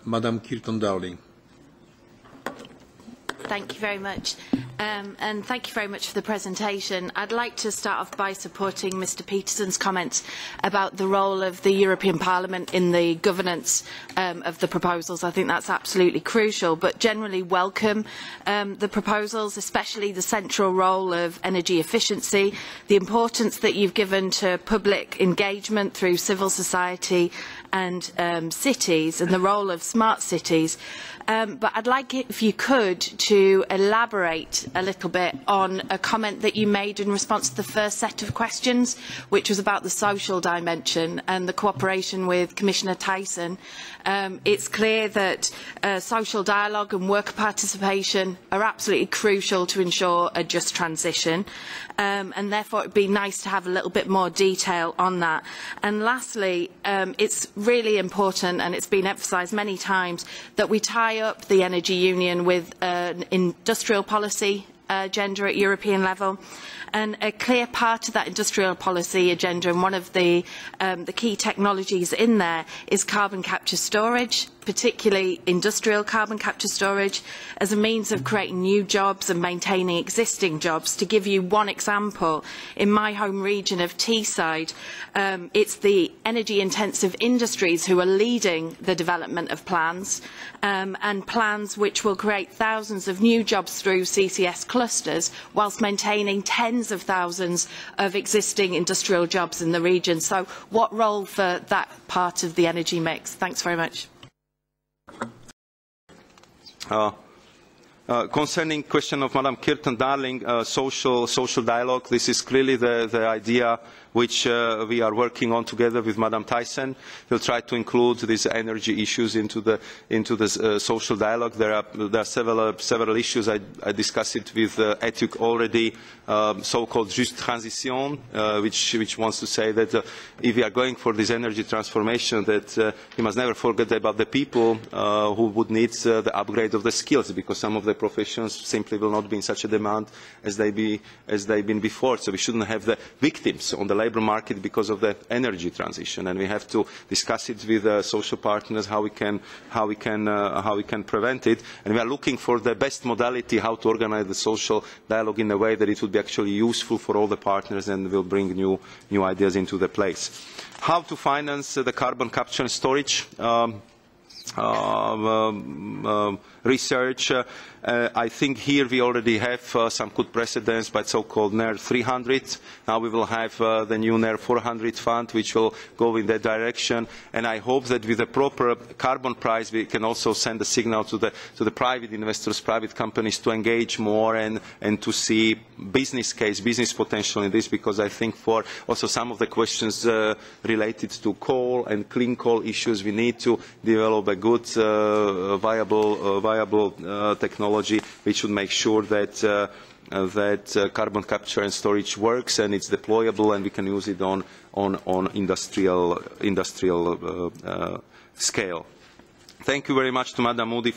Madam Kirton-Darling. Thank you very much. And thank you very much for the presentation. I'd like to start off by supporting Mr. Peterson's comments about the role of the European Parliament in the governance of the proposals. I think that's absolutely crucial, but generally welcome the proposals, especially the central role of energy efficiency, the importance that you've given to public engagement through civil society and cities, and the role of smart cities. But I'd like it, if you could, to elaborate a little bit on a comment that you made in response to the first set of questions, which was about the social dimension and the cooperation with Commissioner Tyson. It's clear that social dialogue and worker participation are absolutely crucial to ensure a just transition, and therefore it would be nice to have a little bit more detail on that. And lastly, it's really important, and it's been emphasised many times, that we tie up the Energy Union with an industrial policy agenda at European level. And a clear part of that industrial policy agenda, and one of the key technologies in there, is carbon capture storage, particularly industrial carbon capture storage, as a means of creating new jobs and maintaining existing jobs. To give you one example, in my home region of Teesside, it's the energy-intensive industries who are leading the development of plans, and plans which will create thousands of new jobs through CCS clusters, whilst maintaining tens of thousands of existing industrial jobs in the region. So what role for that part of the energy mix? Thanks very much. Concerning question of Madam Kirton-Darling, social dialogue, this is clearly the idea which we are working on together with Madam Tyson. We'll try to include these energy issues into the social dialogue. There are several issues. I discussed it with ETUC already, so-called juste transition, which wants to say that if we are going for this energy transformation, that we must never forget about the people who would need the upgrade of the skills, because some of the professions simply will not be in such a demand as they've been before. So we shouldn't have the victims on the labour market because of the energy transition, and we have to discuss it with social partners how we can prevent it. And we are looking for the best modality how to organise the social dialogue in a way that it would be actually useful for all the partners and will bring new ideas into the place. How to finance the carbon capture and storage research. I think here we already have some good precedents by so-called NER 300. Now we will have the new NER 400 fund, which will go in that direction. And I hope that with a proper carbon price, we can also send a signal to the private investors, private companies, to engage more and to see business case, business potential in this, because I think for also some of the questions related to coal and clean coal issues, we need to develop a good, viable technology which should make sure that carbon capture and storage works and it's deployable and we can use it on industrial scale. Thank you very much to Madam Moody